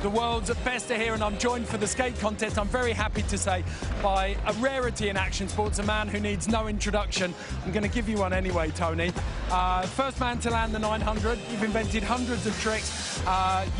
The world's best are here, and I'm joined for the skate contest, I'm very happy to say, by a rarity in action sports, a man who needs no introduction. I'm going to give you one anyway, Tony. First man to land the 900. You've invented hundreds of tricks.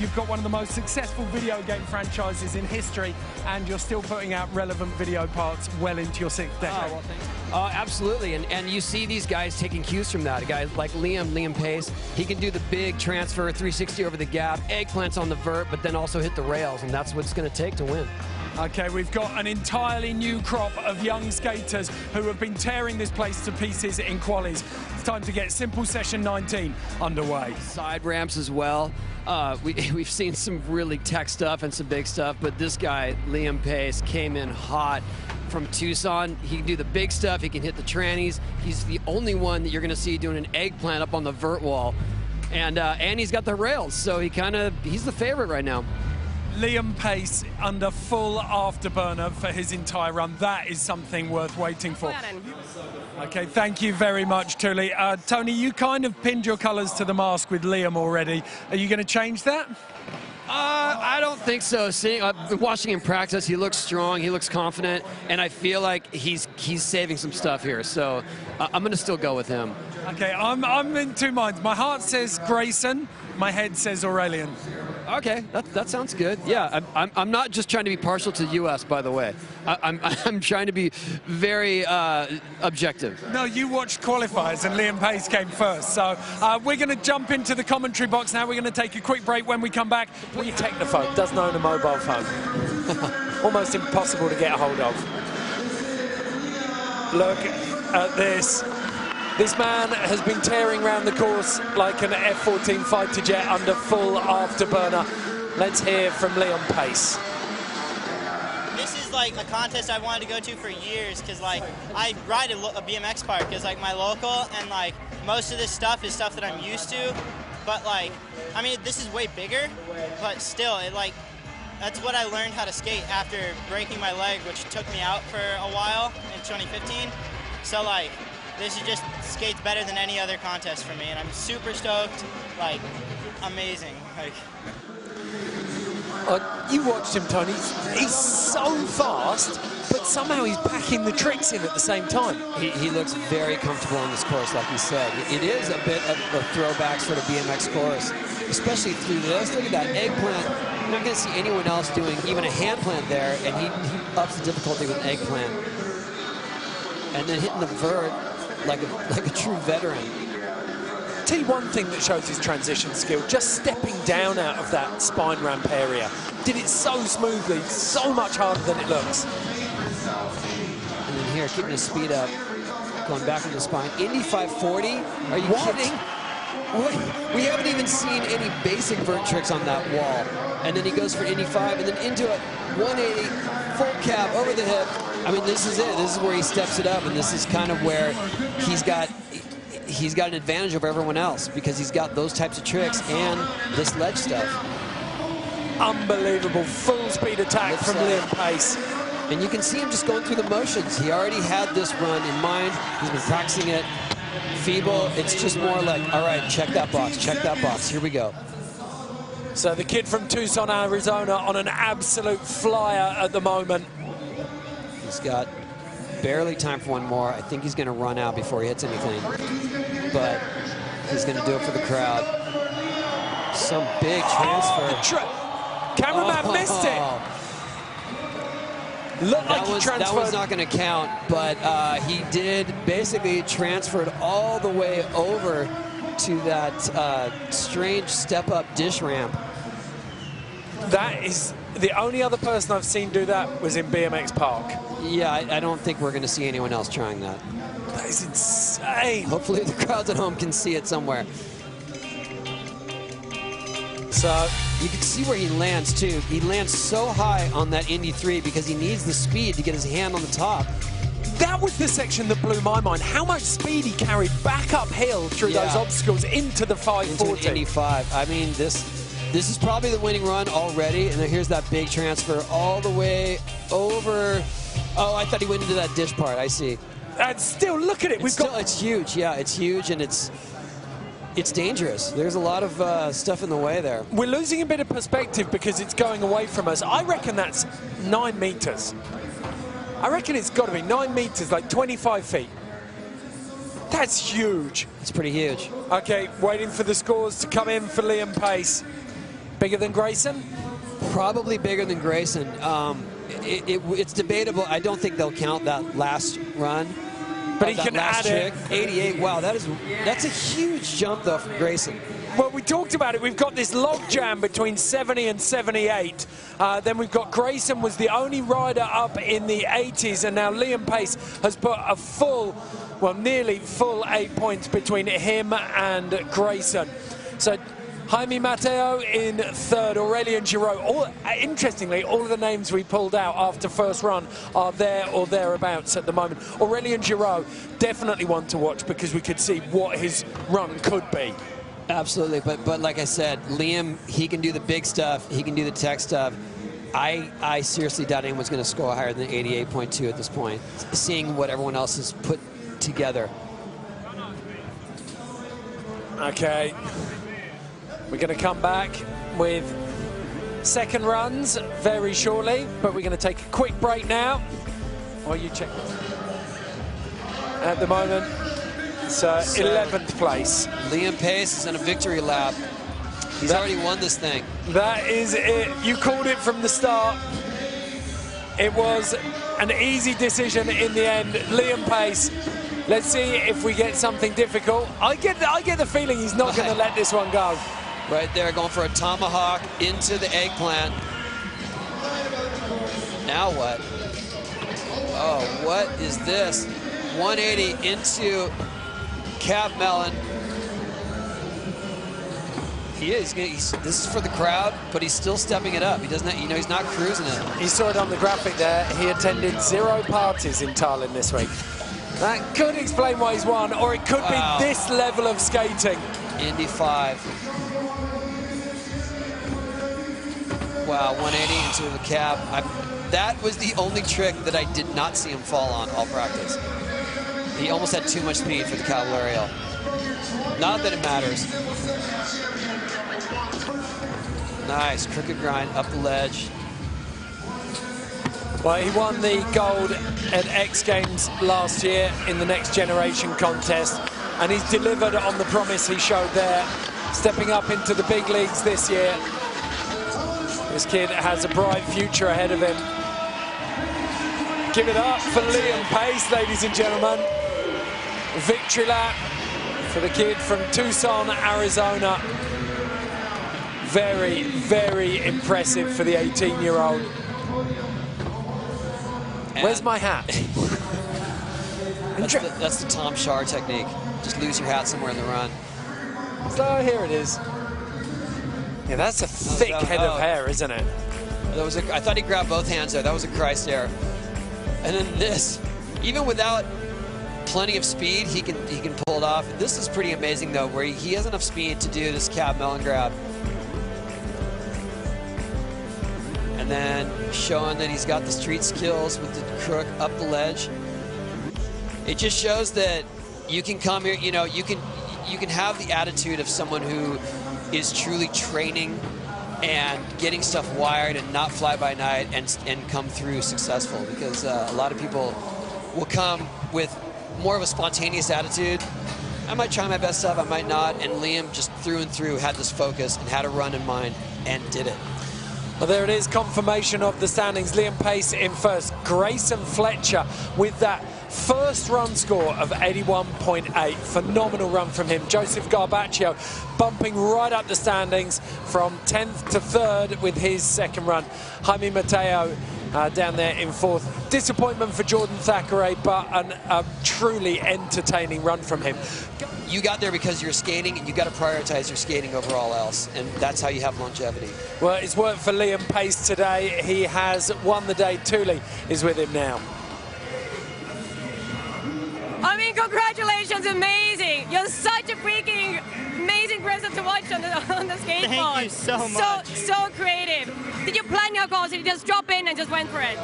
You've got one of the most successful video game franchises in history, and you're still putting out relevant video parts well into your sixth decade. Well, thanks. Absolutely, and you see these guys taking cues from that. A guy like Liam Pace, he can do the big transfer, 360 over the gap, eggplants on the vert, but then also hit the rails, and that's what it's going to take to win. Okay, we've got an entirely new crop of young skaters who have been tearing this place to pieces in qualies. It's time to get Simple Session 19 underway. Side ramps as well. We've seen some really tech stuff and some big stuff, but this guy, Liam Pace, came in hot from Tucson. He can do the big stuff, he can hit the trannies. He's the only one that you're gonna see doing an eggplant up on the vert wall. And he's got the rails, so he's the favorite right now. Liam Pace under full afterburner for his entire run. That is something worth waiting for. Okay, thank you very much, Tuli. Tony, you kind of pinned your colours to the mask with Liam already. Are you going to change that? I don't think so. Watching him practice, he looks strong, he looks confident, and I feel like he's saving some stuff here. So I'm going to still go with him. Okay, I'm in two minds. My heart says Grayson, my head says Aurelian. Okay, that sounds good. Yeah, I'm not just trying to be partial to the U.S., by the way. I'm trying to be very objective. No, you watched qualifiers and Liam Pace came first. So we're going to jump into the commentary box now. We're going to take a quick break. When we come back, we technophobe doesn't own a mobile phone. Almost impossible to get a hold of. Look at this. This man has been tearing around the course like an F-14 fighter jet under full afterburner. Let's hear from Liam Pace. This is like a contest I wanted to go to for years because like I ride a BMX park is like my local, and like most of this stuff is stuff that I'm used to. But like, I mean, this is way bigger, but still, that's what I learned how to skate after breaking my leg, which took me out for a while in 2015. So like, this is just skates better than any other contest for me, and I'm super stoked, like, amazing. Like, you watched him, Tony. He's so fast, but somehow he's packing the tricks in at the same time. He looks very comfortable on this course, like you said. It is a bit of a throwback sort of BMX course, especially through this. Look at that eggplant. You're not going to see anyone else doing even a hand plant there, and he ups the difficulty with eggplant. And then hitting the vert like a true veteran. Tell you one thing that shows his transition skill, just stepping down out of that spine ramp area. Did it so smoothly, so much harder than it looks. And then here, keeping his speed up, going back on the spine. Indy 540, are you kidding? We haven't even seen any basic vert tricks on that wall. And then he goes for Indy 5, and then into a 180, full cab over the hip. I mean, this is it. This is where he steps it up, and this is kind of where he's got an advantage over everyone else because he's got those types of tricks and this ledge stuff. Unbelievable full speed attack from Liam Pace. And you can see him just going through the motions. He already had this run in mind. He's been practicing it. Feeble, it's just more like, all right, check that box, here we go. So the kid from Tucson, Arizona on an absolute flyer at the moment. He's got barely time for one more. I think he's going to run out before he hits anything. But he's going to do it for the crowd. Some big transfer. Cameraman missed it. Looked like he transferred. That was not going to count, but he did basically transferred all the way over to that strange step-up dish ramp. That is the only other person I've seen do that was in BMX Park. Yeah, I don't think we're going to see anyone else trying that. That is insane. Hopefully the crowds at home can see it somewhere. So you can see where he lands too. He lands so high on that Indy 3 because he needs the speed to get his hand on the top. That was the section that blew my mind. How much speed he carried back uphill through those obstacles into the 540. Into an Indy 5. I mean, this is probably the winning run already. And then here's that big transfer all the way over. Oh, I thought he went into that dish part. I see. And still, look at it. It's huge. Yeah, it's huge, and it's it's dangerous. There's a lot of stuff in the way there. We're losing a bit of perspective because it's going away from us. I reckon that's 9 meters. I reckon it's got to be 9 meters, like 25 feet. That's huge. It's pretty huge. Okay, waiting for the scores to come in for Liam Pace. Bigger than Grayson? Probably bigger than Grayson. It's debatable. I don't think they'll count that last run. But he can add trick. it. 88. Wow, that's a huge jump though from Grayson. Well, we talked about it. We've got this log jam between 70 and 78. Then we've got Grayson was the only rider up in the 80s, and now Liam Pace has put a full, well, nearly full 8 points between him and Grayson. So Jaime Mateo in third, Aurelien Giraud. Interestingly, all of the names we pulled out after first run are there or thereabouts at the moment. Aurelien Giraud, definitely one to watch because we could see what his run could be. Absolutely, but like I said, Liam, he can do the big stuff, he can do the tech stuff. I seriously doubt anyone's going to score higher than 88.2 at this point, seeing what everyone else has put together. Okay. We're going to come back with second runs very shortly, but we're going to take a quick break now while you check. At the moment, it's 11th place. Liam Pace is in a victory lap. He's already won this thing. That is it. You called it from the start. It was an easy decision in the end. Liam Pace. Let's see if we get something difficult. I get the feeling he's not going to let this one go. Right there, going for a tomahawk into the eggplant. Now what? Oh, what is this? 180 into cab melon. This is for the crowd, but he's still stepping it up. He doesn't, he's not cruising it. He saw it on the graphic there. He attended 0 parties in Tallinn this week. That could explain why he's won, or it could be this level of skating. Indy 5. Wow, 180 into the cab. That was the only trick that I did not see him fall on all practice. He almost had too much speed for the Cavallarial. Not that it matters. Nice, crooked grind up the ledge. Well, he won the gold at X Games last year in the Next Generation contest, and he's delivered on the promise he showed there, stepping up into the big leagues this year. This kid has a bright future ahead of him. Give it up for Liam Pace, ladies and gentlemen. Victory lap for the kid from Tucson, Arizona. Very, very impressive for the 18-year-old. Where's my hat? That's the Tom Shar technique. Just lose your hat somewhere in the run. So here it is. Yeah, that's a thick head of hair, isn't it? That was I thought he grabbed both hands there. That was a Christ air. And then this, even without plenty of speed, he can pull it off. This is pretty amazing though, where he has enough speed to do this cab melon grab. And then showing that he's got the street skills with the crook up the ledge. It just shows that you can come here, you can have the attitude of someone who is truly training and getting stuff wired and not fly by night and come through successful, because a lot of people will come with more of a spontaneous attitude. I might try my best stuff, I might not, and Liam just through and through had this focus and had a run in mind and did it. Well, there it is, confirmation of the standings. Liam Pace in first, Grayson Fletcher with that first run score of 81.8. Phenomenal run from him. Joseph Garbaccio bumping right up the standings from 10th to 3rd with his second run. Jaime Mateo down there in 4th. Disappointment for Jordan Thackeray, but a truly entertaining run from him. You got there because you're skating, and you got to prioritize your skating over all else, and that's how you have longevity. Well, it's worked for Liam Pace today. He has won the day. Thule is with him now. I mean, congratulations, amazing. You're such a freaking amazing person to watch on the skateboard. Thank you so much. So creative. Did you plan your course? Did you just drop in and just went for it?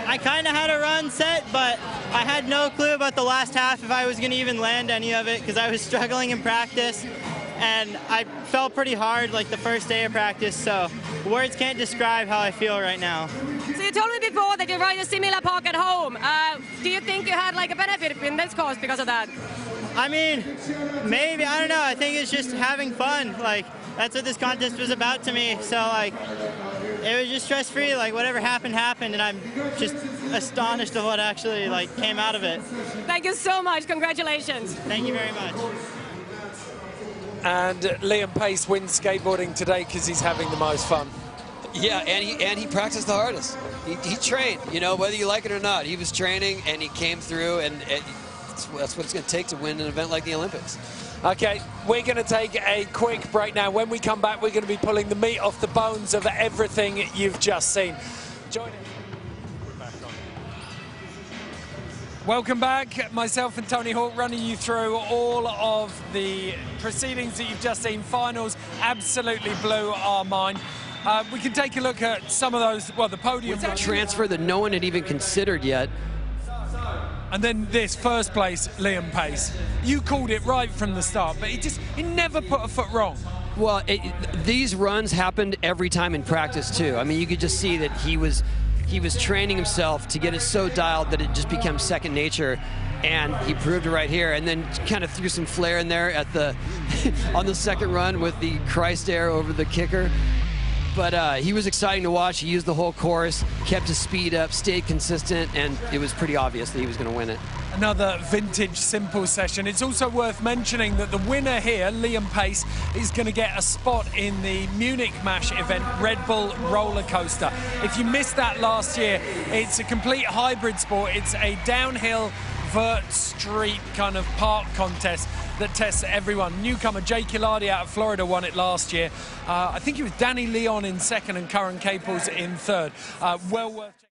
I kind of had a run set, but I had no clue about the last half if I was going to even land any of it, because I was struggling in practice. and I fell pretty hard like the first day of practice, so words can't describe how I feel right now. So you told me before that you ride a similar park at home. Do you think you had like a benefit in this course because of that? I mean, maybe, I don't know. I think it's just having fun. Like, that's what this contest was about to me. So, like, it was just stress-free. Like, whatever happened, happened. And I'm just astonished at what actually, like, came out of it. Thank you so much. Congratulations. Thank you very much. And Liam Pace wins skateboarding today because he's having the most fun. Yeah, and he practiced the hardest. He trained, you know, whether you like it or not. He was training, and he came through, and that's what it's going to take to win an event like the Olympics. Okay, we're going to take a quick break now. When we come back, we're going to be pulling the meat off the bones of everything you've just seen. Join us. Welcome back. Myself and Tony Hawk running you through all of the proceedings that you've just seen. Finals absolutely blew our mind. We can take a look at some of those, well, the podium. That transfer that no one had even considered yet. And then this first place, Liam Pace. You called it right from the start, but he never put a foot wrong. Well, these runs happened every time in practice too. I mean, you could just see that he was training himself to get it so dialed that it just became second nature, and he proved it right here. And then kind of threw some flair in there at the on the second run with the Christ air over the kicker. But he was exciting to watch. He used the whole course, kept his speed up, stayed consistent, and it was pretty obvious that he was going to win it. Another vintage simple session. It's also worth mentioning that the winner here, Liam Pace, is going to get a spot in the Munich MASH event, Red Bull roller coaster. If you missed that last year, it's a complete hybrid sport. It's a downhill vert street kind of park contest that tests everyone. Newcomer Jay Kilardi out of Florida won it last year. I think it was Danny Leon in second and Curran Caples in third. Well worth checking.